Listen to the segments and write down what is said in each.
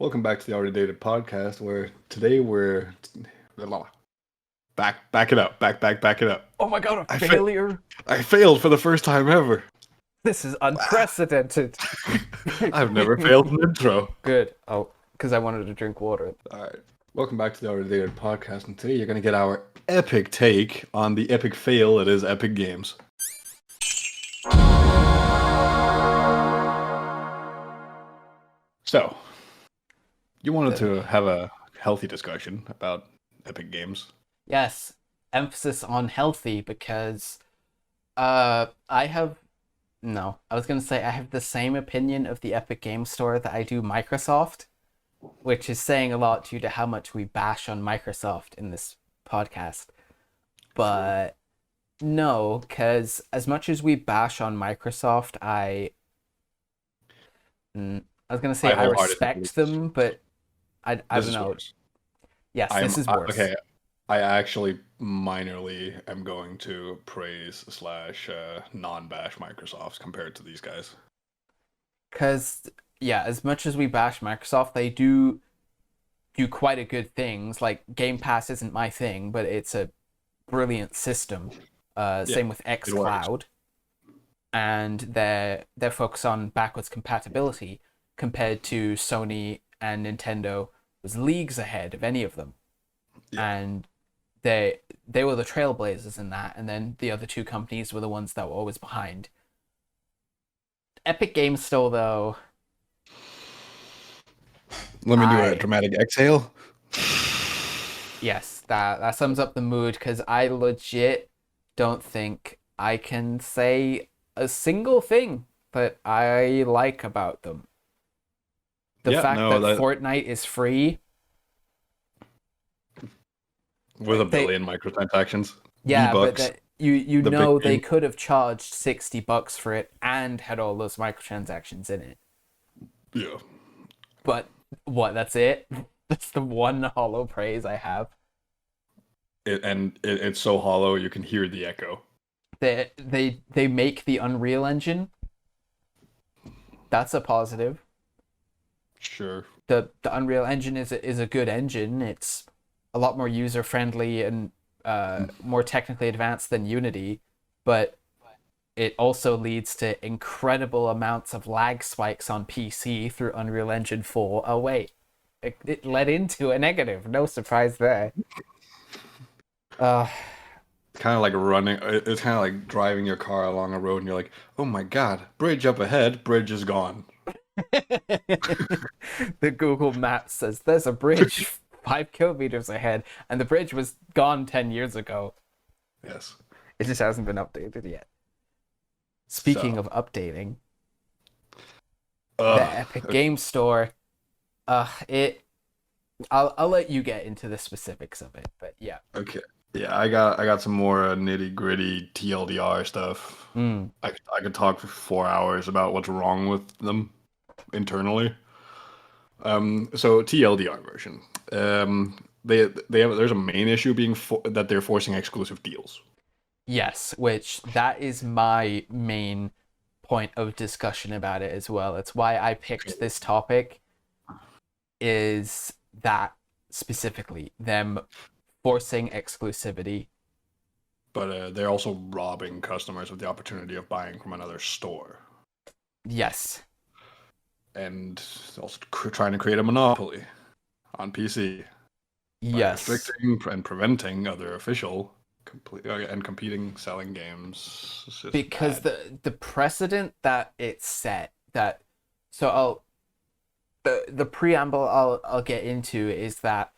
Welcome back to the Already Dated podcast, where today we're back it up, back it up. Oh my god, a I fa- failure! I failed for the first time ever. This is unprecedented. I've never failed an intro. Good. Oh, because I wanted to drink water. All right, welcome back to the Already Dated podcast, and today you're gonna get our epic take on the epic fail that is Epic Games. So, you wanted to have a healthy discussion about Epic Games. Yes, emphasis on healthy because I have no, I was gonna say I have the same opinion of the Epic Game Store that I do Microsoft, which is saying a lot due to how much we bash on Microsoft in this podcast. But no, because as much as we bash on Microsoft, I was gonna say I respect them, but I This don't is know. worse. Yes, this is worse. Okay. I actually minorly am going to praise slash non-bash Microsoft compared to these guys. Because yeah, as much as we bash Microsoft, they do quite a good things. Like Game Pass isn't my thing, but it's a brilliant system. Same with xCloud, and their focus on backwards compatibility compared to Sony and Nintendo was leagues ahead of any of them. Yeah. And they were the trailblazers in that, and then the other two companies were the ones that were always behind. Epic Games Store, though. Let me do a dramatic exhale. Yes, that sums up the mood, because I legit don't think I can say a single thing that I like about them. The fact that Fortnite is free with a billion microtransactions. Yeah, V-Bucks, but that you know they could have charged $60 for it and had all those microtransactions in it. Yeah. But what? That's it. That's the one hollow praise I have. It's so hollow you can hear the echo. They make the Unreal Engine. That's a positive. Sure. The Unreal Engine is a good engine. It's a lot more user friendly and more technically advanced than Unity, but it also leads to incredible amounts of lag spikes on PC through Unreal Engine 4. Oh wait, it led into a negative. No surprise there. Kind of like running. It's kind of like driving your car along a road, and you're like, "Oh my god, bridge up ahead. Bridge is gone." The Google Maps says there's a bridge 5 kilometers ahead, and the bridge was gone 10 years ago. Yes. It just hasn't been updated yet. Speaking of updating, the Epic Game Store, I'll let you get into the specifics of it, but yeah. Okay. Yeah, I got some more nitty gritty TLDR stuff. I could talk for 4 hours about what's wrong with them internally. So TLDR version. There's a main issue being that they're forcing exclusive deals. Yes, which that is my main point of discussion about it as well. It's why I picked this topic, is that specifically them forcing exclusivity. But they're also robbing customers of the opportunity of buying from another store. Yes. And also trying to create a monopoly on PC. Yes. Restricting and preventing other official and competing selling games. Because the precedent that it set, the preamble I'll get into is that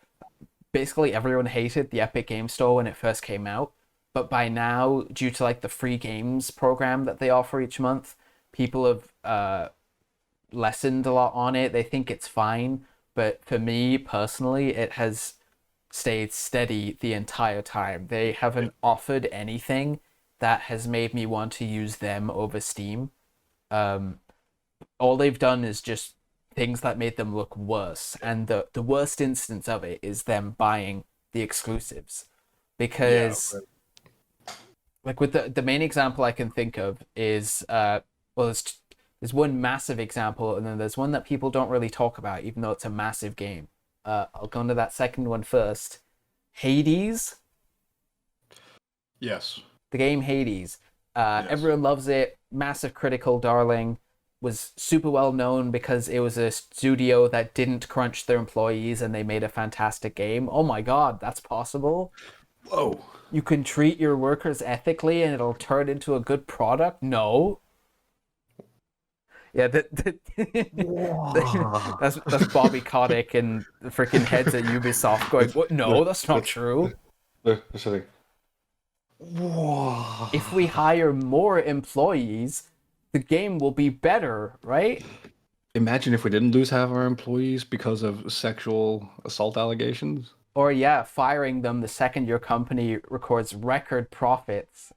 basically everyone hated the Epic Game Store when it first came out, but by now, due to like the free games program that they offer each month, people have lessened a lot on it. They think it's fine, but for me personally, it has stayed steady the entire time. They haven't offered anything that has made me want to use them over Steam. All they've done is just things that made them look worse, and the worst instance of it is them buying the exclusives, because like with the main example I can think of is there's There's one massive example, and then there's one that people don't really talk about, even though it's a massive game. I'll go into that second one first. Hades. Yes. The game Hades. Yes. Everyone loves it. Massive critical darling. Was super well known because it was a studio that didn't crunch their employees and they made a fantastic game. Oh my god, that's possible. Whoa. You can treat your workers ethically and it'll turn into a good product? No. Yeah, that's Bobby Kotick and the freaking heads at Ubisoft going, "What? No, that's not true." Whoa. If we hire more employees, the game will be better, right? Imagine if we didn't lose half our employees because of sexual assault allegations. Or yeah, firing them the second your company records record profits.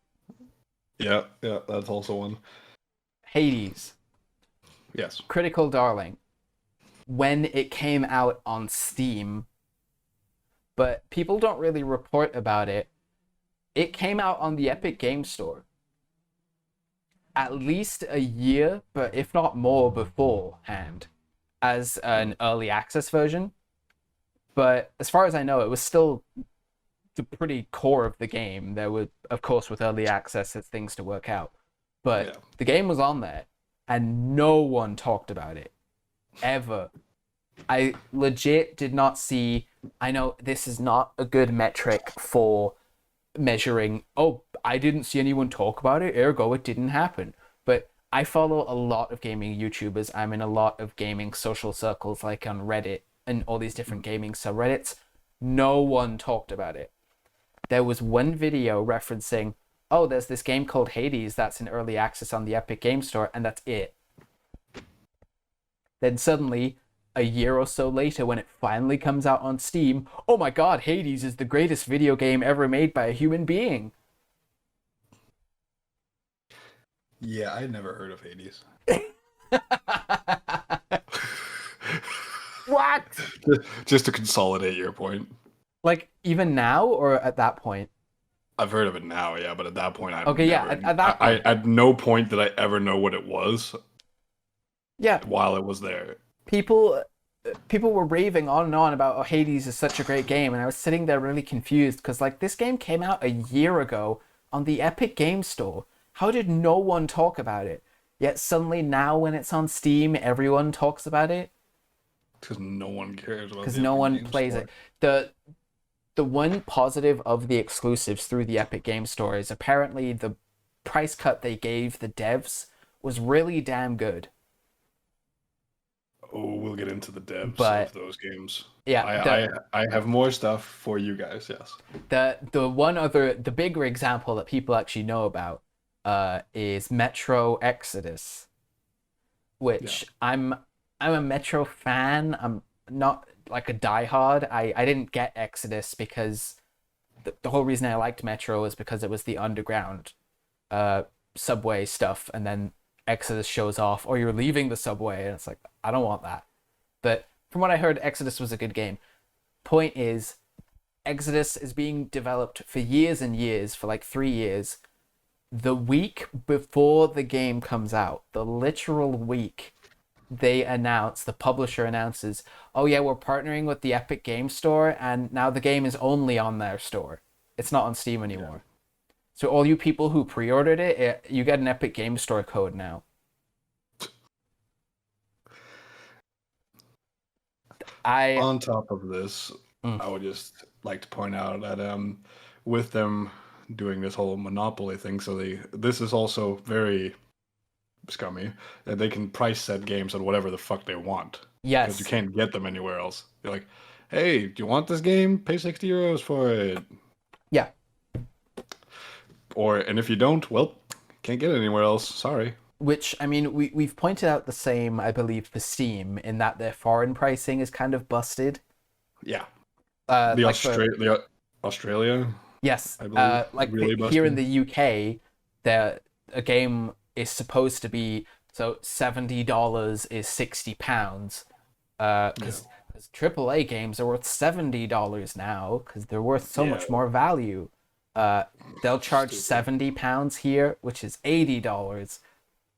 Yeah, that's also one. Hades. Yes. Critical darling. When it came out on Steam, but people don't really report about it. It came out on the Epic Game Store at least a year, but if not more beforehand, as an early access version. But as far as I know, it was still the pretty core of the game. There were, of course, with early access, it's things to work out. But the game was on there, and no one talked about it. Ever. I legit did not see... I know this is not a good metric for measuring, oh, I didn't see anyone talk about it, ergo it didn't happen. But I follow a lot of gaming YouTubers. I'm in a lot of gaming social circles, like on Reddit and all these different gaming subreddits. No one talked about it. There was one video referencing, oh, there's this game called Hades that's in early access on the Epic Game Store, and that's it. Then suddenly, a year or so later, when it finally comes out on Steam, oh my god, Hades is the greatest video game ever made by a human being. Yeah, I'd never heard of Hades. What? Just to consolidate your point. Like, even now, or at that point? I've heard of it now, yeah, but at that point, at that point. At no point did I ever know what it was. Yeah. While it was there. People were raving on and on about, oh, Hades is such a great game, and I was sitting there really confused, because, like, this game came out a year ago on the Epic Game Store. How did no one talk about it? Yet suddenly now when it's on Steam, everyone talks about it? Because no one cares about it. Because no one plays it. The one positive of the exclusives through the Epic Game Store is apparently the price cut they gave the devs was really damn good. Oh, we'll get into the devs of those games. Yeah, I have more stuff for you guys. Yes. The bigger example that people actually know about is Metro Exodus, which I'm a Metro fan. I'm not like a diehard. I didn't get Exodus because the whole reason I liked Metro is because it was the underground subway stuff, and then Exodus shows off, or you're leaving the subway, and it's like, I don't want that. But from what I heard, Exodus was a good game. Point is, Exodus is being developed for years and years, for like 3 years. The week before the game comes out, the literal week, the publisher announces, oh yeah, we're partnering with the Epic Game Store, and now the game is only on their store. It's not on Steam anymore. Yeah. So all you people who pre-ordered it, you get an Epic Game Store code now. On top of this, I would just like to point out that with them doing this whole monopoly thing, this is also very scummy, that they can price set games on whatever the fuck they want. Yes. Because you can't get them anywhere else. They're like, hey, do you want this game? Pay 60 euros for it. Yeah. And if you don't, well, can't get it anywhere else. Sorry. Which, I mean, we've pointed out the same, I believe, for Steam, in that their foreign pricing is kind of busted. Yeah. Australia? Yes. Like really here in the UK, a game is supposed to be, so $70 is £60. Because AAA games are worth $70 now, because they're worth so much more value. They'll charge £70 here, which is $80.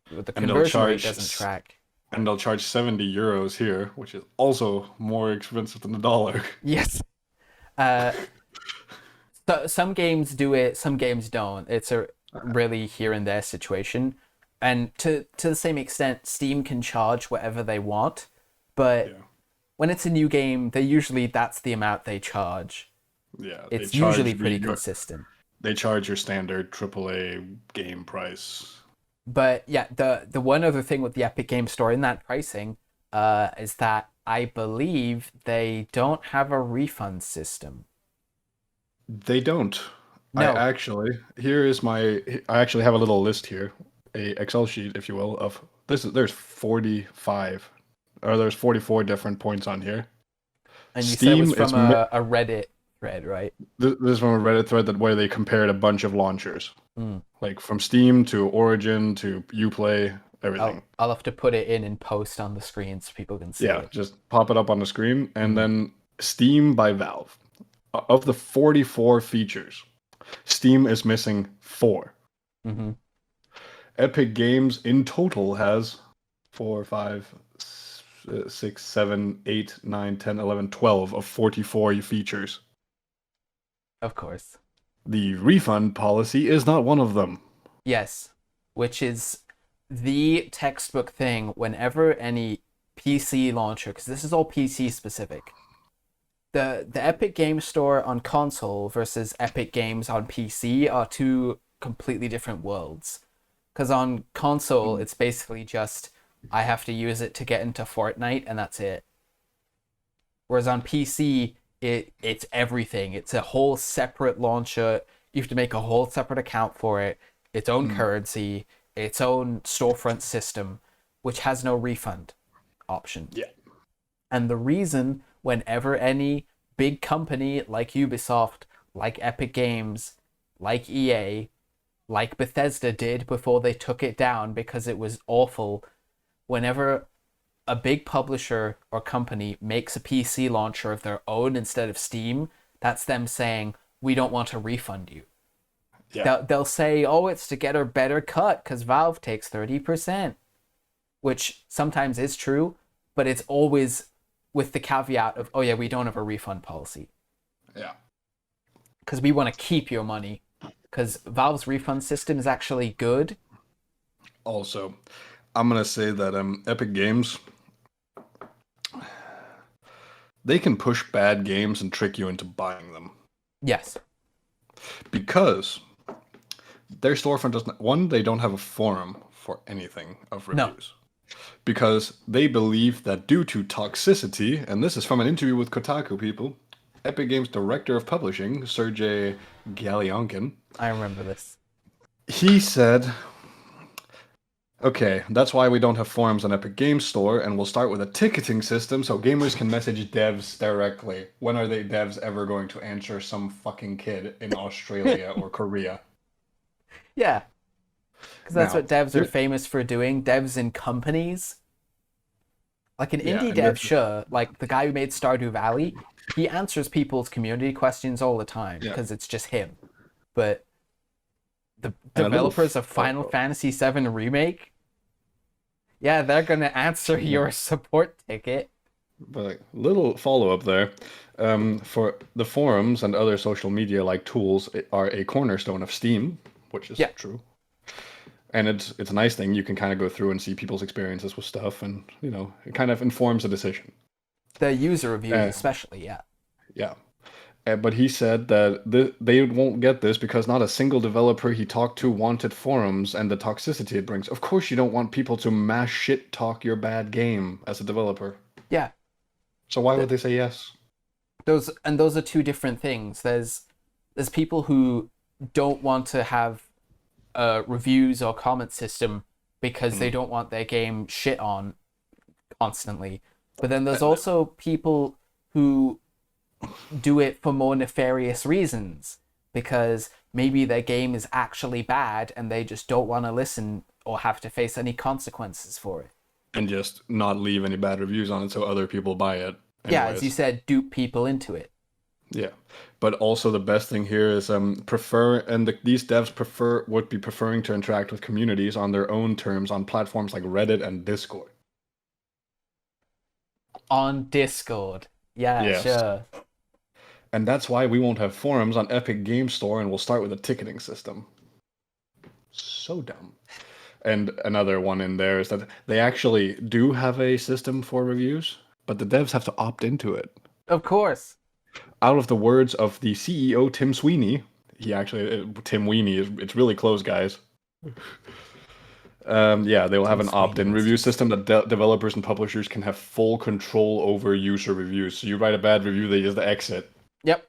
the and they'll conversion rate charge doesn't track. and they'll charge 70 euros here, which is also more expensive than the dollar. Yes. Uh, so some games do it, some games don't. It's a really here and there situation. And to the same extent, Steam can charge whatever they want, but Yeah. when it's a new game, that's the amount they charge. Yeah, It's usually pretty consistent. they charge your standard AAA game price. But yeah, the one other thing with the Epic Game Store in that pricing is that I believe they don't have a refund system. They don't. No. I actually have a little list here, a Excel sheet, if you will, of there's 45 or there's 44 different points on here. And you said it was from a Reddit thread, right? This is from a Reddit thread where they compared a bunch of launchers. Mm. Like from Steam to Origin to Uplay, everything. I'll have to put it in and post on the screen so people can see it. Yeah, just pop it up on the screen. And then Steam by Valve. Of the 44 features, Steam is missing 4. Mm-hmm. Epic Games in total has 4, 5, 6, 7, 8, 9, 10, 11, 12 of 44 features. Of course. The refund policy is not one of them. Yes, which is the textbook thing whenever any PC launcher, because this is all PC specific. The Epic Game Store on console versus Epic Games on PC are two completely different worlds. Because on console, it's basically just, I have to use it to get into Fortnite, and that's it. Whereas on PC, it's everything. It's a whole separate launcher. You have to make a whole separate account for it, its own currency, its own storefront system, which has no refund option. Yeah. And the reason whenever any big company like Ubisoft, like Epic Games, like EA, like Bethesda did before they took it down because it was awful, whenever a big publisher or company makes a PC launcher of their own instead of Steam, that's them saying, we don't want to refund you. Yeah. They'll say, oh, it's to get a better cut because Valve takes 30%, which sometimes is true, but it's always with the caveat of, oh yeah, we don't have a refund policy. Yeah. Because we want to keep your money. Because Valve's refund system is actually good. Also, I'm going to say that Epic Games, they can push bad games and trick you into buying them. Yes. Because their storefront doesn't... One, they don't have a forum for anything of reviews. No. Because they believe that due to toxicity, and this is from an interview with Kotaku people, Epic Games Director of Publishing, Sergey Galyankin. I remember this. He said, okay, that's why we don't have forums on Epic Games Store, and we'll start with a ticketing system so gamers can message devs directly. When are they devs ever going to answer some fucking kid in Australia or Korea? Yeah. Because that's what devs are famous for doing. Devs in companies. Like an indie dev, sure. Like the guy who made Stardew Valley, he answers people's community questions all the time because it's just him. But the developers of Final Fantasy VII Remake, yeah, they're going to answer your support ticket. But little follow-up there. For the forums and other social media-like tools are a cornerstone of Steam, which is true. And it's a nice thing. You can kind of go through and see people's experiences with stuff, and it kind of informs a decision. The user reviews, especially, yeah. Yeah, but he said that they won't get this because not a single developer he talked to wanted forums and the toxicity it brings. Of course, you don't want people to mass shit talk your bad game as a developer. Yeah. So why would they say yes? Those are two different things. There's people who don't want to have reviews or comment system because they don't want their game shit on constantly. But then there's also people who do it for more nefarious reasons because maybe their game is actually bad and they just don't want to listen or have to face any consequences for it. And just not leave any bad reviews on it so other people buy it. Anyways. Yeah, as you said, dupe people into it. Yeah, but also the best thing here is these devs would be preferring to interact with communities on their own terms on platforms like Reddit and Discord. On Discord. Yeah, Yes, sure. and that's why we won't have forums on Epic Game Store, and we'll start with a ticketing system. So dumb. And another one in there is that they actually do have a system for reviews, but the devs have to opt into it. Of course. Out of the words of the CEO Tim Sweeney, Tim Weenie, it's really close, guys. Yeah, they will have Tim an opt-in Sweeney's review just system that developers and publishers can have full control over user reviews. So you write a bad review, they just exit. Yep.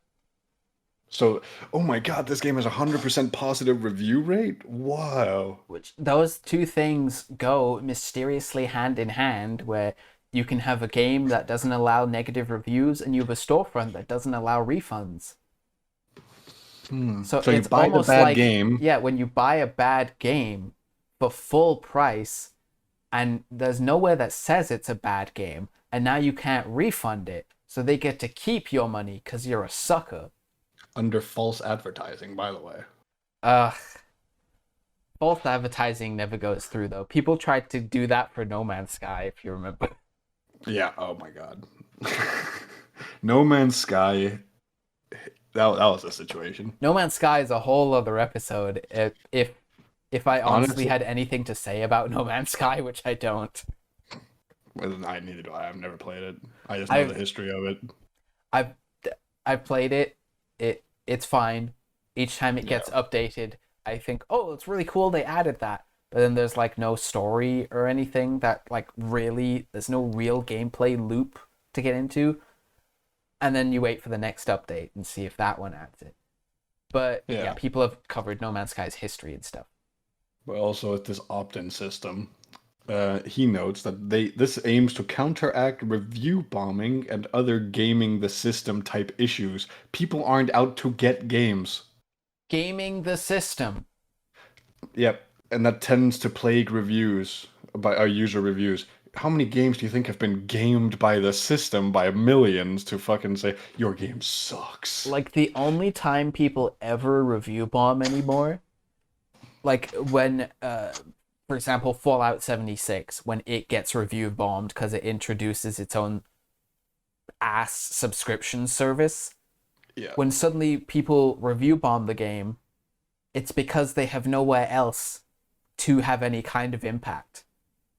So, oh my God, this game has 100% positive review rate? Wow. Which those two things go mysteriously hand in hand, where you can have a game that doesn't allow negative reviews and you have a storefront that doesn't allow refunds. So you it's buy the almost bad like, game. yeah, when you buy a bad game for full price and there's nowhere that says it's a bad game, and now you can't refund it, so they get to keep your money because you're a sucker. Under false advertising, by the way. Ugh. False advertising never goes through, though. People tried to do that for No Man's Sky, if you remember. Yeah, oh my God. No Man's Sky, that was a situation. No Man's Sky is a whole other episode. If I honestly Honestly, had anything to say about No Man's Sky, which I don't. neither do I. I've never played it. I just know I've the history of it. I've I've played it. It's fine. Each time it gets updated, I think, oh, it's really cool they added that. But then there's like no story or anything that like really there's no real gameplay loop to get into. And then you wait for the next update and see if that one adds it. But yeah, people have covered No Man's Sky's history and stuff. But also with this opt-in system, he notes that this aims to counteract review bombing and other gaming the system type issues. People aren't out to get games. Gaming the system. Yep, and that tends to plague reviews by our user reviews. How many games do you think have been gamed by the system by millions to fucking say your game sucks? Like the only time people ever review bomb anymore, like when for example Fallout 76, when it gets review bombed because it introduces its own ass subscription service. Yeah. When suddenly people review bomb the game, it's because they have nowhere else to have any kind of impact.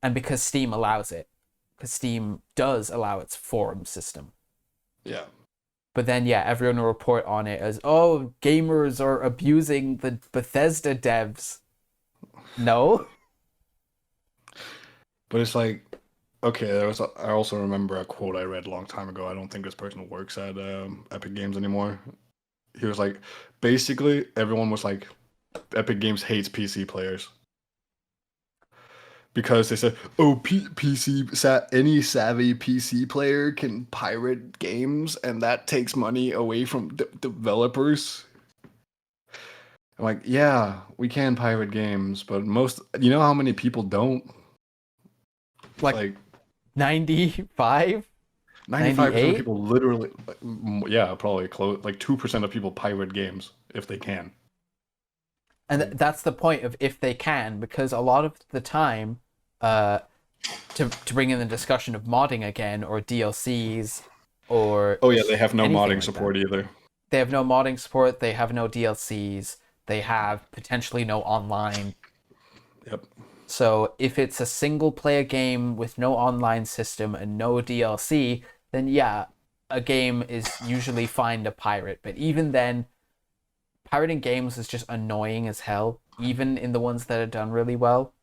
And because Steam allows it. Because Steam does allow its forum system. Yeah. But then, yeah, everyone will report on it as, oh, gamers are abusing the Bethesda devs. No. But it's like, okay, I also remember a quote I read a long time ago. I don't think this person works at Epic Games anymore. He was like, basically, everyone was like, Epic Games hates PC players. Because they said, oh, any savvy PC player can pirate games, and that takes money away from developers. I'm like, yeah, we can pirate games, but you know how many people don't? Like 95? 95% of people literally, yeah, probably close, like 2% of people pirate games if they can. And that's the point of if they can, because a lot of the time, to bring in the discussion of modding again, or DLCs, or... Oh yeah, they have no modding like support either. They have no modding support, they have no DLCs, they have potentially no online. Yep. So if it's a single player game with no online system and no DLC, then yeah, a game is usually fine to pirate. But even then, pirating games is just annoying as hell, even in the ones that are done really well.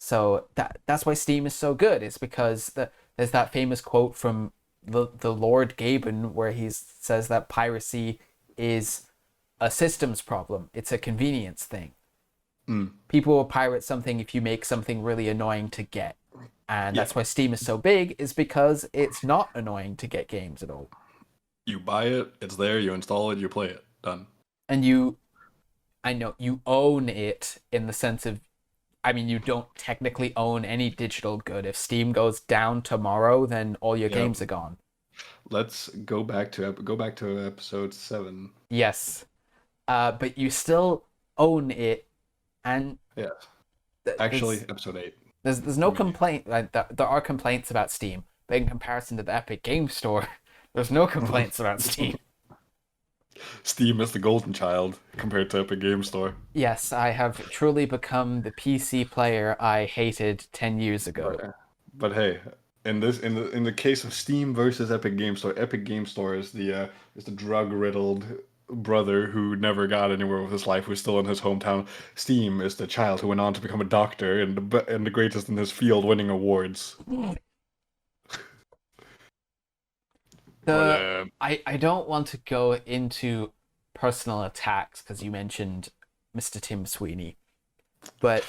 So that's why Steam is so good. It's because there's that famous quote from the Lord Gaben where he says that piracy is a systems problem. It's a convenience thing. People will pirate something if you make something really annoying to get. And that's why Steam is so big, is because it's not annoying to get games at all. You buy it, it's there, you install it, you play it. Done. And I know, you own it in the sense of, I mean, you don't technically own any digital good. If Steam goes down tomorrow, then all your games are gone. Let's go back to episode 7. Yes. But you still own it, and Yes. th- Actually, there's episode 8 there's for no me. complaint. Like there are complaints about Steam, but in comparison to the Epic Game Store, there's no complaints about Steam. Steam is the golden child compared to Epic Game Store. Yes, I have truly become the PC player I hated 10 years ago. But hey, in the case of Steam versus Epic Game Store, Epic Game Store is the drug-riddled brother who never got anywhere with his life, who's still in his hometown. Steam is the child who went on to become a doctor and the greatest in his field, winning awards. But I don't want to go into personal attacks because you mentioned Mr. Tim Sweeney, but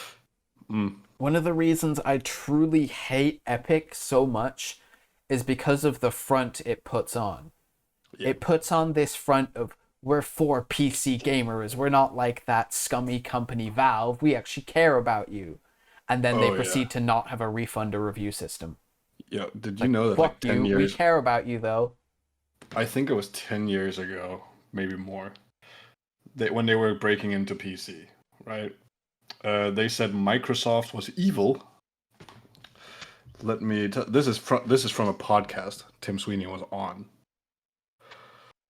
one of the reasons I truly hate Epic so much is because of the front it puts on. Yeah. It puts on this front of we're for PC gamers. We're not like that scummy company Valve. We actually care about you. And then they proceed to not have a refund or review system. Yeah, did you know that Fuck like 10 you. We years care about you though. I think it was 10 years ago, maybe more, when they were breaking into PC, right? They said Microsoft was evil. This is from a podcast Tim Sweeney was on.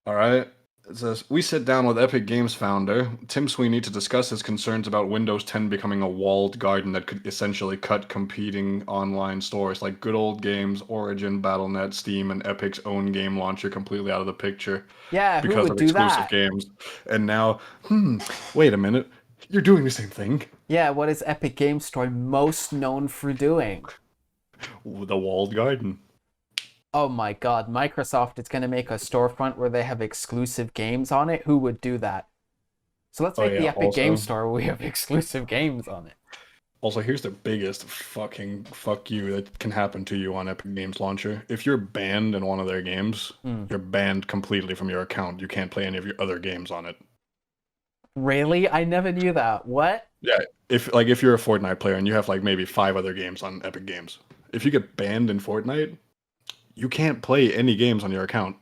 All right. It says, we sit down with Epic Games founder Tim Sweeney to discuss his concerns about Windows 10 becoming a walled garden that could essentially cut competing online stores like Good Old Games, Origin, Battle.net, Steam, and Epic's own game launcher completely out of the picture. Yeah, who Because would of do exclusive that? games. And now, wait a minute. You're doing the same thing. Yeah, what is Epic Games Store most known for doing? The walled garden. Oh my god, Microsoft is going to make a storefront where they have exclusive games on it? Who would do that? So let's make the Epic Game Store where we have exclusive games on it. Also, here's the biggest fucking fuck you that can happen to you on Epic Games Launcher. If you're banned in one of their games, you're banned completely from your account. You can't play any of your other games on it. Really? I never knew that. What? Yeah, if you're a Fortnite player and you have like maybe 5 other games on Epic Games, if you get banned in Fortnite, you can't play any games on your account.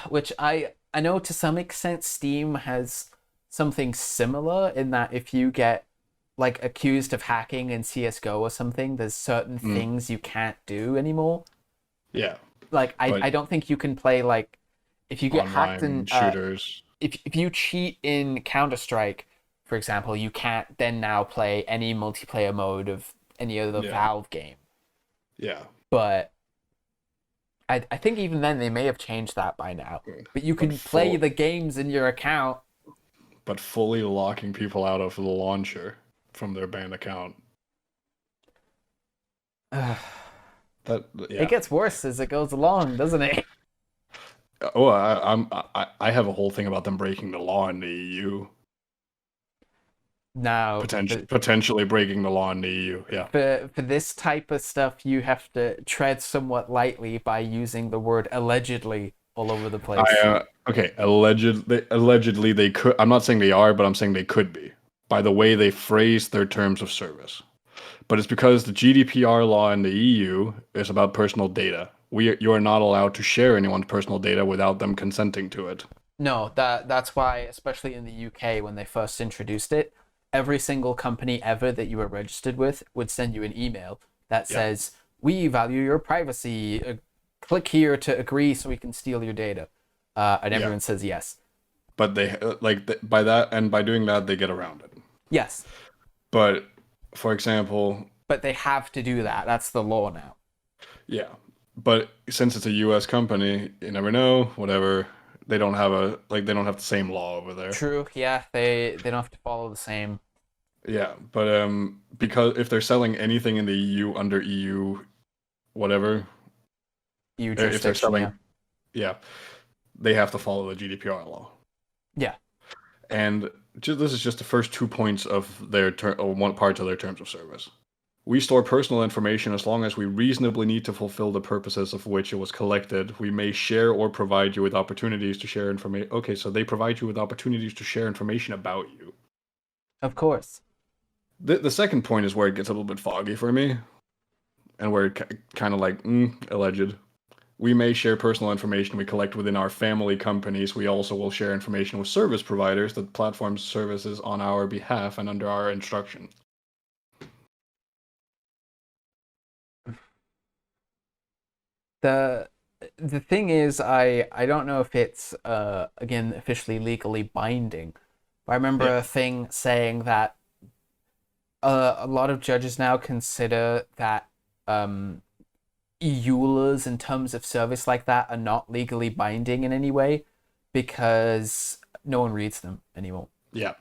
Which I know to some extent Steam has something similar in that if you get like accused of hacking in CS:GO or something, there's certain things you can't do anymore. Yeah. Like I don't think you can play like if you get hacked in shooters. If you cheat in Counter-Strike, for example, you can't then now play any multiplayer mode of any other Valve game. Yeah. But I think even then they may have changed that by now. But you can play the games in your account. But fully locking people out of the launcher from their banned account. It gets worse as it goes along, doesn't it? Oh, I have a whole thing about them breaking the law in the EU. No, potentially breaking the law in the EU. Yeah. For this type of stuff, you have to tread somewhat lightly by using the word allegedly all over the place. Okay, allegedly they could. I'm not saying they are, but I'm saying they could be by the way they phrase their terms of service. But it's because the GDPR law in the EU is about personal data. You are not allowed to share anyone's personal data without them consenting to it. No, that's why, especially in the UK when they first introduced it, every single company ever that you were registered with would send you an email that says, "We value your privacy. Click here to agree so we can steal your data." And everyone says yes. But they by that, and by doing that, they get around it. Yes. But for example, but they have to do that. That's the law now. Yeah. But since it's a US company, you never know, whatever. They don't have the same law over there. True, yeah. They don't have to follow the same. Yeah, but because if they're selling anything in the EU under EU whatever, EU jurisdiction, if they're selling they have to follow the GDPR law. Yeah. And this is just the first 2 points of their one part of their terms of service. We store personal information as long as we reasonably need to fulfill the purposes of which it was collected. We may share or provide you with opportunities to share information. Okay, so they provide you with opportunities to share information about you. Of course. The second point is where it gets a little bit foggy for me. And where it kind of like, alleged. We may share personal information we collect within our family companies. We also will share information with service providers that platform services on our behalf and under our instruction. The the thing is, I don't know if it's again officially legally binding, but I remember Yeah. a thing saying that a lot of judges now consider that EULAs in terms of service like that are not legally binding in any way because no one reads them anymore. Yeah.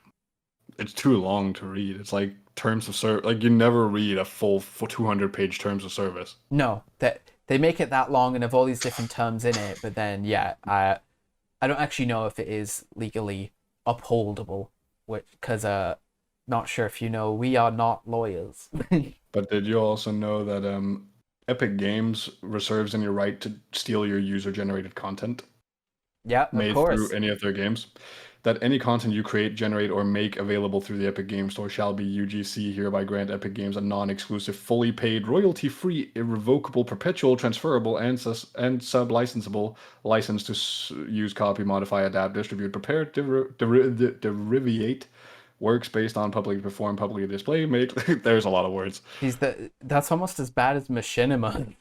It's too long to read. It's like terms of service. Like you never read a full 200-page terms of service. No, that they make it that long and have all these different terms in it, but then yeah, I don't actually know if it is legally upholdable, which because not sure if you know, we are not lawyers. But did you also know that Epic Games reserves any right to steal your user-generated content Yeah, of made through course. any of their games? That any content you create, generate, or make available through the Epic Games Store shall be UGC hereby grant Epic Games a non-exclusive, fully paid, royalty-free, irrevocable, perpetual, transferable, and sub-licensable license to use, copy, modify, adapt, distribute, prepare, derivate works based on publicly performed, publicly display, make. There's a lot of words. That's almost as bad as Machinima.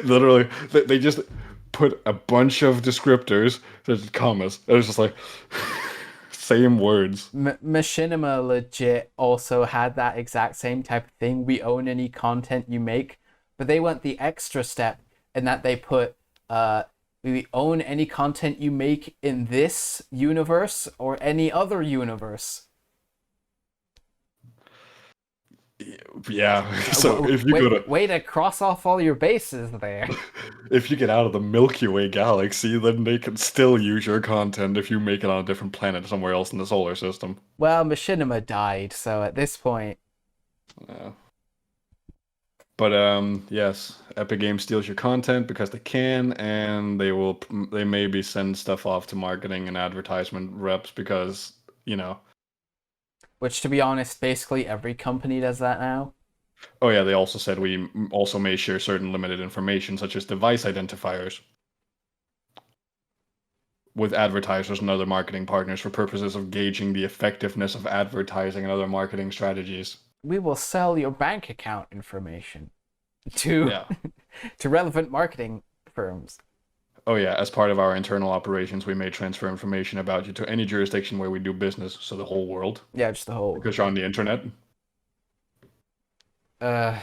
Literally, they just put a bunch of descriptors, there's commas. It was just like same words. Machinima legit also had that exact same type of thing. We own any content you make, but they went the extra step in that they put we own any content you make in this universe or any other universe. Yeah. So if you Wait, go to way to cross off all your bases there. if you get out of the Milky Way galaxy, then they can still use your content if you make it on a different planet somewhere else in the solar system. Well, Machinima died, so at this point, Yeah. But yes, Epic Games steals your content because they can, and they maybe send stuff off to marketing and advertisement reps because, you know. which to be honest, basically every company does that now. Oh yeah, they also said we also may share certain limited information such as device identifiers with advertisers and other marketing partners for purposes of gauging the effectiveness of advertising and other marketing strategies. We will sell your bank account information to Yeah. to relevant marketing firms. Oh yeah, as part of our internal operations, we may transfer information about you to any jurisdiction where we do business, so the whole world, Yeah, just the whole. because you're on the internet. Uh,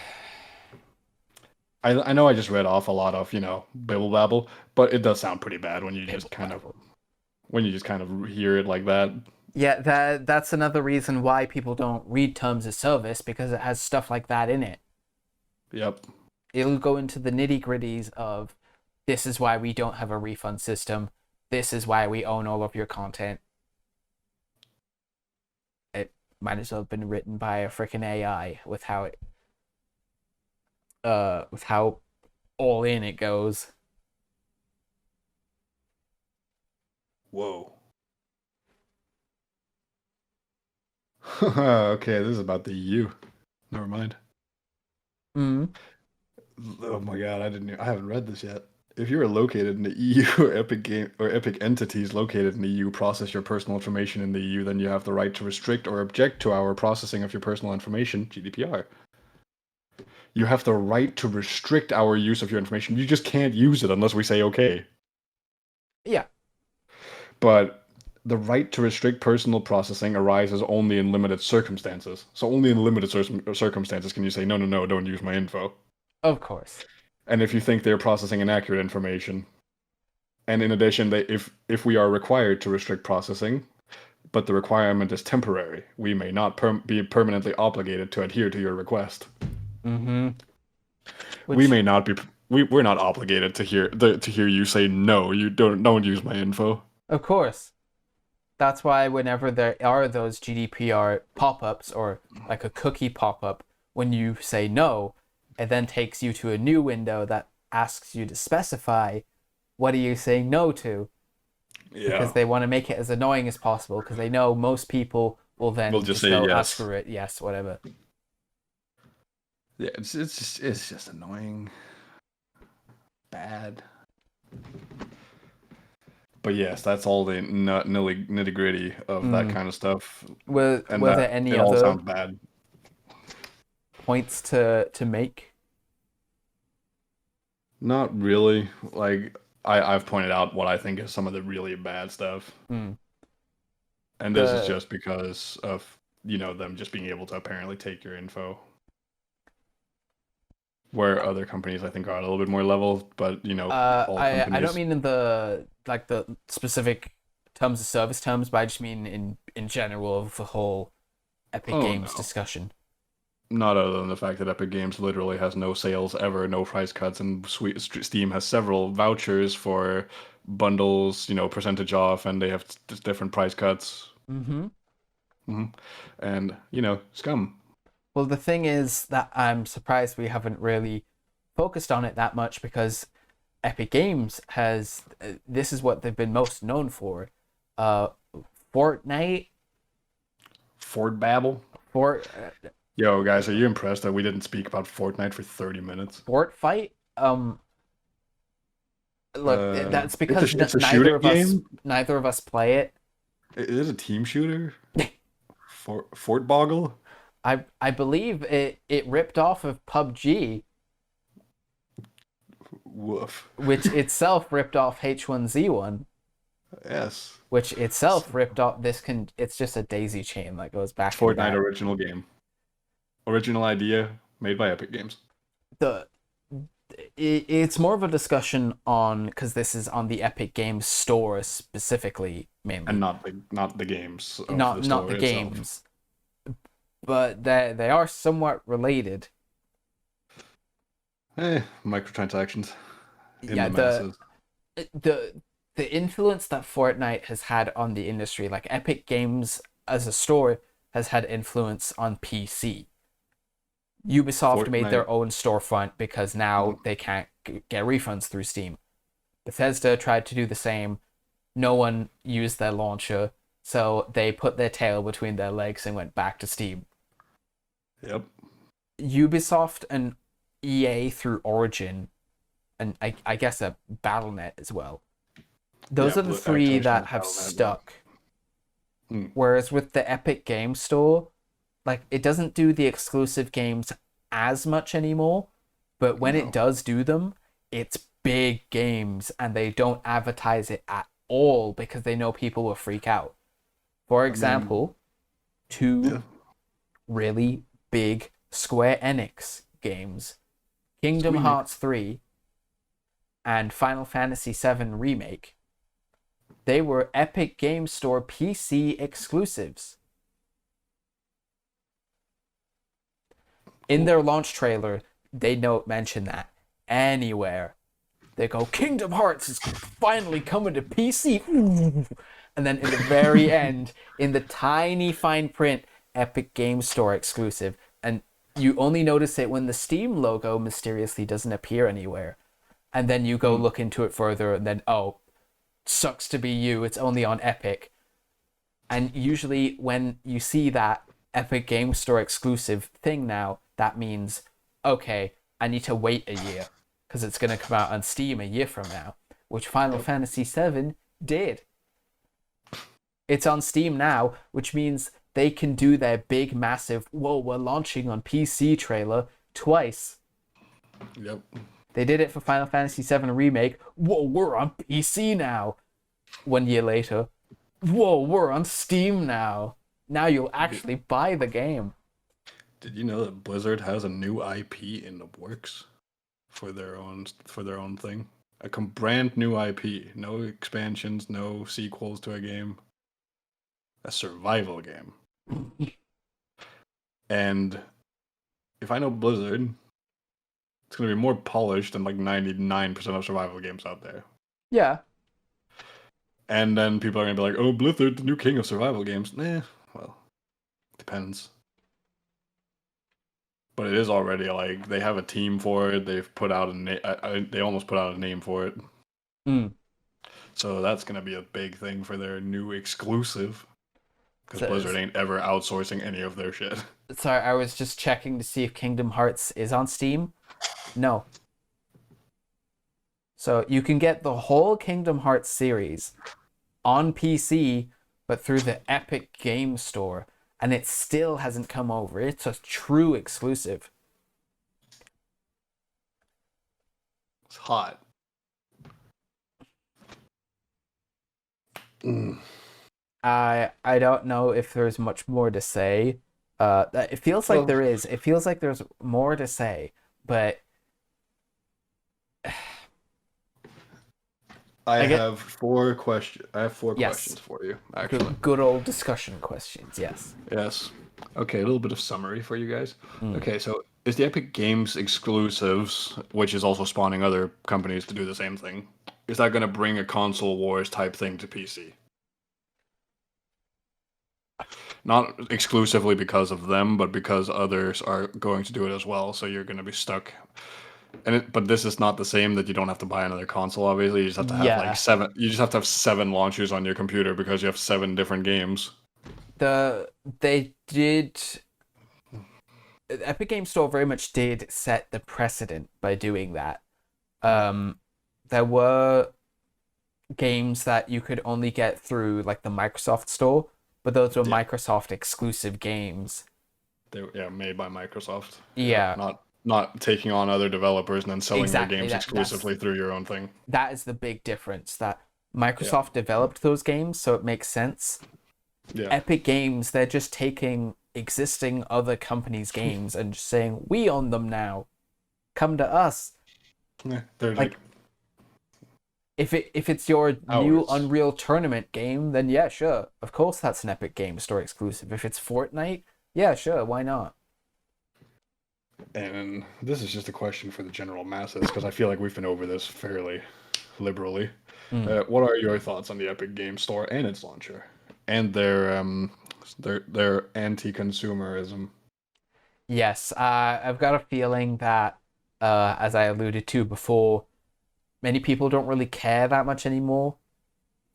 I know I just read off a lot of, bibble babble, but it does sound pretty bad when you just kind of hear it like that. yeah, that's another reason why people don't read terms of service because it has stuff like that in it. Yep. It'll go into the nitty gritties of this is why we don't have a refund system. This is why we own all of your content. It might as well have been written by a freaking AI with how all in it goes. Whoa. Okay, this is about the EU. Never mind. Mm. Oh my god, I haven't read this yet. If you are located in the EU or Epic entities located in the EU process your personal information in the EU, then you have the right to restrict or object to our processing of your personal information, GDPR. You have the right to restrict our use of your information. You just can't use it unless we say okay. Yeah. But the right to restrict personal processing arises only in limited circumstances. So only in limited circumstances can you say, no, don't use my info. Of course. And if you think they're processing inaccurate information. And in addition, if we are required to restrict processing, but the requirement is temporary, we may not be permanently obligated to adhere to your request. Mm-hmm. We may not be. We're not obligated to hear you say no. You don't use my info. Of course. That's why whenever there are those GDPR pop-ups or like a cookie pop-up, when you say no, it then takes you to a new window that asks you to specify what are you saying no to. Yeah. Because they want to make it as annoying as possible because they know most people will then We'll just say yes. ask for it, yes, whatever. Yeah, it's just annoying. Bad. But yes, that's all the nitty gritty of that Mm. kind of stuff, and Were that there any it all other sounds bad. points to make? Not really. Like I've pointed out what I think is some of the really bad stuff, Mm. and this is The just because of them just being able to apparently take your info. Where other companies I think are a little bit more level, but all I don't companies. mean in the like the specific terms of service terms, but I just mean in general of the whole Epic Oh Games no. discussion. Not other than the fact that Epic Games literally has no sales ever, no price cuts, and Steam has several vouchers for bundles, percentage off, and they have different price cuts. Mm-hmm. hmm And, scum. Well, the thing is that I'm surprised we haven't really focused on it that much because Epic Games has this is what they've been most known for. Uh, Fortnite, Fort Babel. Fort Yo, guys, are you impressed that we didn't speak about Fortnite for 30 minutes? Fort Fight. Look, that's because It's a shooting game. neither of us play it. It is a team shooter. Fort Boggle. I believe it ripped off of PUBG, Woof. which itself ripped off H1Z1, Yes. which itself ripped off this can. It's just a daisy chain that goes back and Fortnite back. original game. Original idea made by Epic Games. The it's more of a discussion on because this is on the Epic Games store specifically, mainly, And not the games of not the store the itself. games, but they are somewhat related. Microtransactions in Yeah, the masses. the the influence that Fortnite has had on the industry, like Epic Games as a store, has had influence on PC. Ubisoft made Fortnite. their own storefront because now they can't get refunds through Steam. Bethesda tried to do the same. No one used their launcher, so they put their tail between their legs and went back to Steam. Yep. Ubisoft and EA through Origin, and I guess a BattleNet as well. Those Yeah, are the three Activision that has have Battle.net, yeah. stuck. Hmm. Whereas with the Epic Game Store, like it doesn't do the exclusive games as much anymore, but when No. it does do them, it's big games and they don't advertise it at all because they know people will freak out. For example, two Yeah. really big Square Enix games, Kingdom Squeak. Hearts 3 and Final Fantasy VII Remake. They were Epic Game Store PC exclusives. In their launch trailer, they don't mention that anywhere. They go, Kingdom Hearts is finally coming to PC. And then in the very end, in the tiny fine print, Epic Game Store exclusive. And you only notice it when the Steam logo mysteriously doesn't appear anywhere. And then you go look into it further, and then, oh, sucks to be you, it's only on Epic. And usually when you see that Epic Game Store exclusive thing now, that means, okay, I need to wait a year because it's going to come out on Steam a year from now, which Final Fantasy VII did. It's on Steam now, which means they can do their big, massive, whoa, we're launching on PC trailer twice. Yep. They did it for Final Fantasy VII Remake. Whoa, we're on PC now. 1 year later, whoa, we're on Steam now. Now you'll actually buy the game. Did you know that Blizzard has a new IP in the works for their own thing? A brand new IP, no expansions, no sequels to a game. A survival game. And if I know Blizzard, it's going to be more polished than like 99% of survival games out there. Yeah. And then people are going to be like, oh, Blizzard, the new king of survival games. Well, depends. But it is already like they have a team for it. They've put out they almost put out a name for it. Mm. So that's going to be a big thing for their new exclusive. Because Blizzard ain't ever outsourcing any of their shit. Sorry, I was just checking to see if Kingdom Hearts is on Steam. No. So you can get the whole Kingdom Hearts series on PC, but through the Epic Game Store, and it still hasn't come over. It's a true exclusive. It's hot. Mm. I don't know if there's much more to say. It feels like Well, there is. It feels like there's more to say, but I I get have four questions. I have four yes, questions for you, actually. good old discussion questions. Yes. Yes. Okay, a little bit of summary for you guys. Mm. Okay, so is the Epic Games exclusives, which is also spawning other companies to do the same thing, is that going to bring a console wars type thing to PC? Not exclusively because of them, but because others are going to do it as well. So you're going to be stuck. But this is not the same that you don't have to buy another console. Obviously, you just have to have like Yeah. seven. You just have to have seven launchers on your computer because you have seven different games. They did Epic Game Store very much did set the precedent by doing that. There were games that you could only get through like the Microsoft Store, but those were Yeah, Microsoft exclusive games. they yeah made by Microsoft. Yeah, Yeah, not taking on other developers and then selling their exactly. games That's exclusively through your own thing. that is the big difference. That Yeah, Microsoft developed those games, so it makes sense. yeah. Epic Games, they're just taking existing other companies' games and just saying, "We own them now. Come to us." Yeah, they're like Like if it's your new ours. Unreal Tournament game, then yeah, sure. Of course that's an Epic Game Store exclusive. If it's Fortnite, yeah, sure, why not? And this is just a question for the general masses because I feel like we've been over this fairly liberally. Mm. What are your thoughts on the Epic Game Store and its launcher and their anti-consumerism? Yes, I've got a feeling that, as I alluded to before, many people don't really care that much anymore.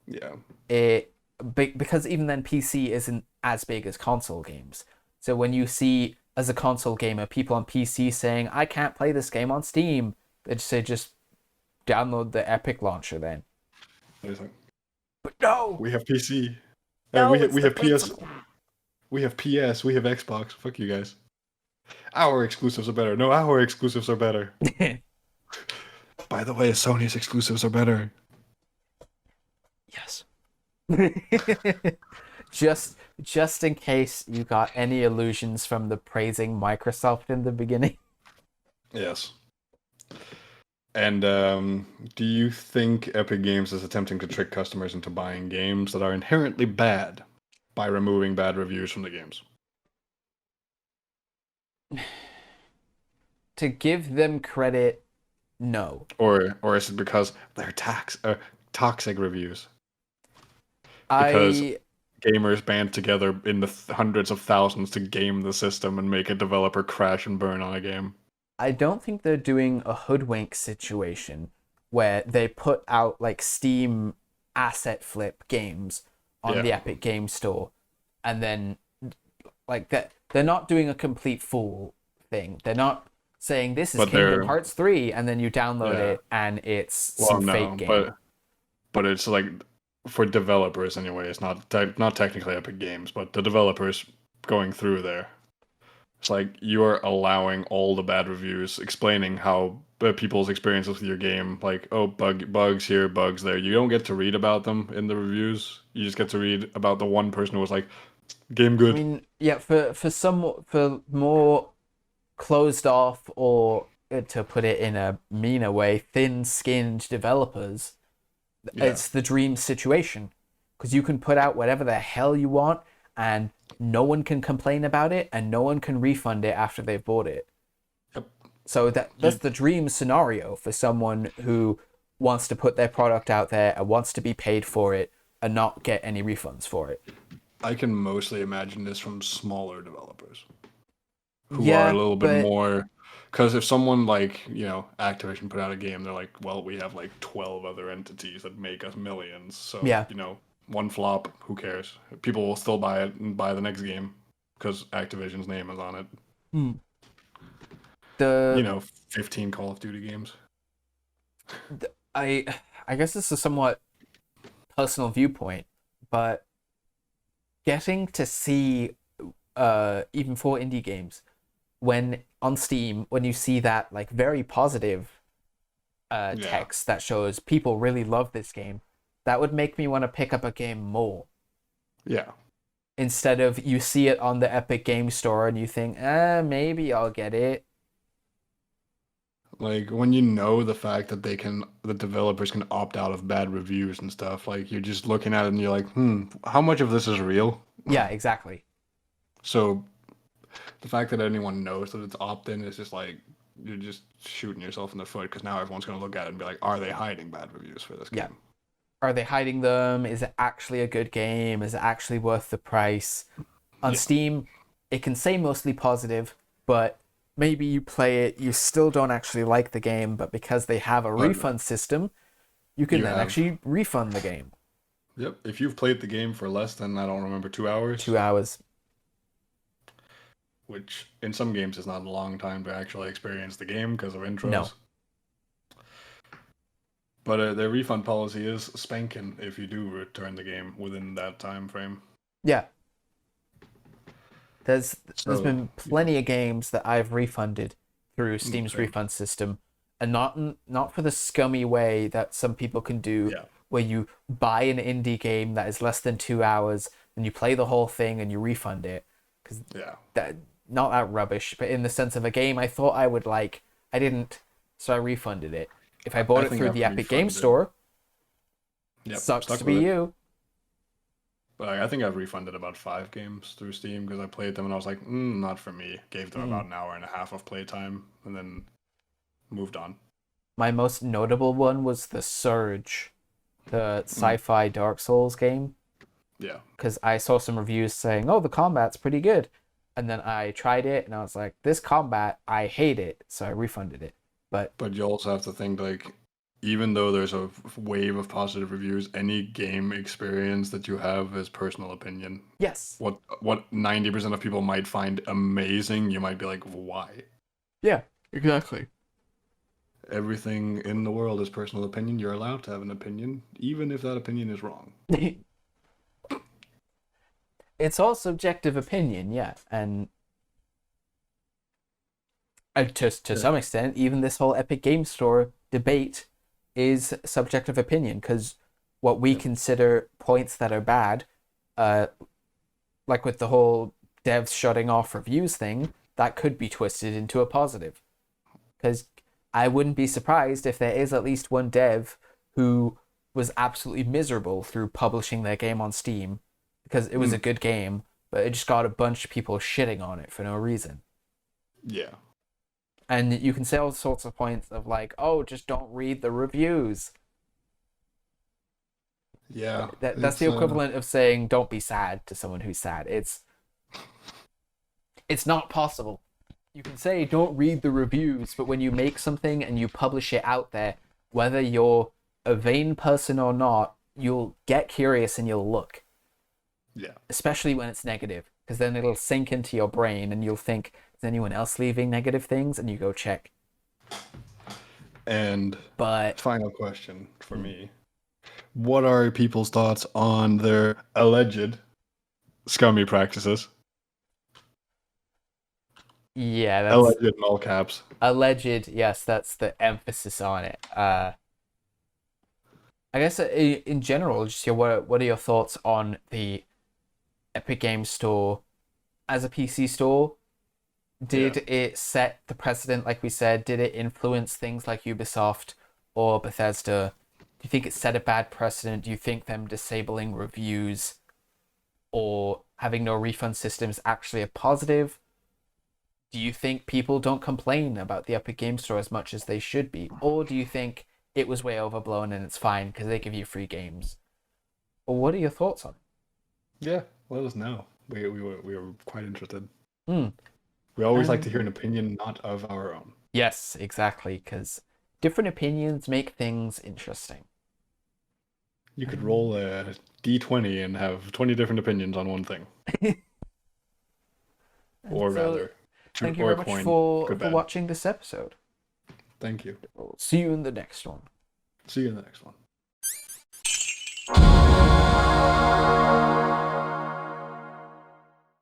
Yeah, It because even then PC isn't as big as console games. So when you see as a console gamer people on PC saying I can't play this game on Steam, they just say just download the Epic launcher then. there's like, But no, we have PC, no, it's we the have PS, principle. we have PS, we have Xbox. Fuck you guys. Our exclusives are better. No, our exclusives are better. By the way, Sony's exclusives are better. Yes. just in case you got any illusions from the praising Microsoft in the beginning. Yes. And do you think Epic Games is attempting to trick customers into buying games that are inherently bad by removing bad reviews from the games? To give them credit, no. Or is it because they're toxic reviews? Because I gamers band together in the hundreds of thousands to game the system and make a developer crash and burn on a game. I don't think they're doing a hoodwink situation where they put out like Steam asset flip games on Yeah, the Epic Game Store and then like that they're not doing a complete fool thing. They're not saying this is but Kingdom they're Hearts 3 and then you download yeah. it and it's Well, some fake no, game. but it's like for developers anyway. It's not technically Epic Games, but the developers going through there. It's like you're allowing all the bad reviews, explaining how people's experiences with your game, like oh bugs here, bugs there. You don't get to read about them in the reviews. You just get to read about the one person who was like, "Game I good." mean, yeah, for more closed off or to put it in a meaner way, thin-skinned developers, Yeah. it's the dream situation because you can put out whatever the hell you want and no one can complain about it and no one can refund it after they've bought it. Yep. So that's You, the dream scenario for someone who wants to put their product out there and wants to be paid for it and not get any refunds for it. I can mostly imagine this from smaller developers who are a Yeah, little bit but more. Because if someone like, Activision put out a game, they're like, well, we have like 12 other entities that make us millions. So, yeah, one flop, who cares? People will still buy it and buy the next game because Activision's name is on it. hmm, the 15 Call of Duty games. I I guess this is a somewhat personal viewpoint, but getting to see even for indie games when on Steam when you see that like very positive Yeah, text that shows people really love this game, that would make me want to pick up a game more. yeah. Instead of you see it on the Epic Game Store and you think, maybe I'll get it. Like when you know the fact that the developers can opt out of bad reviews and stuff, like you're just looking at it and you're like, how much of this is real? Yeah, exactly. So the fact that anyone knows that it's opt-in is just like you're just shooting yourself in the foot because now everyone's gonna look at it and be like, are they hiding bad reviews for this Yeah. game? Are they hiding them? Is it actually a good game? Is it actually worth the price? On Yeah, Steam, it can say mostly positive, but maybe you play it, you still don't actually like the game, but because they have a but refund system, you can you then have actually refund the game. yep. If you've played the game for less than I don't remember 2 hours, 2 hours. which in some games is not a long time to actually experience the game because of No. intros. But their refund policy is spanking if you do return the game within that time frame. Yeah. There's So been plenty of games that I've refunded through Steam's same. refund system, and not for the scummy way that some people can do, Yeah, where you buy an indie game that is less than 2 hours, and you play the whole thing and you refund it, because yeah. that not that rubbish, but in the sense of a game I thought I would like, I didn't, so I refunded it. If I bought I it think through I've the Epic Game refunded. Store, Yep, sucks stuck to be with it. you. But I think I've refunded about 5 games through Steam because I played them and I was like, not for me. Gave them Mm. about an hour and a half of playtime and then moved on. My most notable one was the Surge, the Mm, sci-fi Dark Souls game, yeah, because I saw some reviews saying, "Oh, the combat's pretty good," and then I tried it and I was like, "This combat, I hate it," so I refunded it. But but you also have to think like, even though there's a wave of positive reviews, any game experience that you have is personal opinion. yes, What 90% of people might find amazing, you might be like, why? yeah, exactly. Everything in the world is personal opinion. You're allowed to have an opinion, even if that opinion is wrong. It's all subjective opinion, yeah, and to Yeah. some extent, even this whole Epic Game Store debate is subjective opinion because what we Yep. consider points that are bad, uh, like with the whole devs shutting off reviews thing, that could be twisted into a positive. Because I wouldn't be surprised if there is at least one dev who was absolutely miserable through publishing their game on Steam because it was a Mm, good game, but it just got a bunch of people shitting on it for no reason. yeah. And you can say all sorts of points of like, oh, just don't read the reviews. Yeah. That's the equivalent of saying don't be sad to someone who's sad. It's not possible. You can say don't read the reviews, but when you make something and you publish it out there, whether you're a vain person or not, you'll get curious and you'll look, Yeah. especially when it's negative, because then it'll sink into your brain and you'll think, is anyone else leaving negative things? And you go check. And But final question for me. What are people's thoughts on their alleged scummy practices? yeah, that's Alleged in all caps. alleged. Yes, that's the emphasis on it. I guess in general, just what are your thoughts on the Epic Games Store as a PC store? Yeah. Did it set the precedent, like we said? Did it influence things like Ubisoft or Bethesda? Do you think it set a bad precedent? Do you think them disabling reviews or having no refund system is actually a positive? Do you think people don't complain about the Epic Game Store as much as they should be? Or do you think it was way overblown and it's fine because they give you free games? Or what are your thoughts on Yeah. Let us know. We were quite interested. it? Hmm. We always like to And hear an opinion not of our own. yes, exactly, because different opinions make things interesting. You could roll a d20 and have 20 different opinions on one thing. And Or so, rather, thank you or very a much coin. Good, for bad. watching this episode. Thank you. We'll see you in the next one. See you in the next one.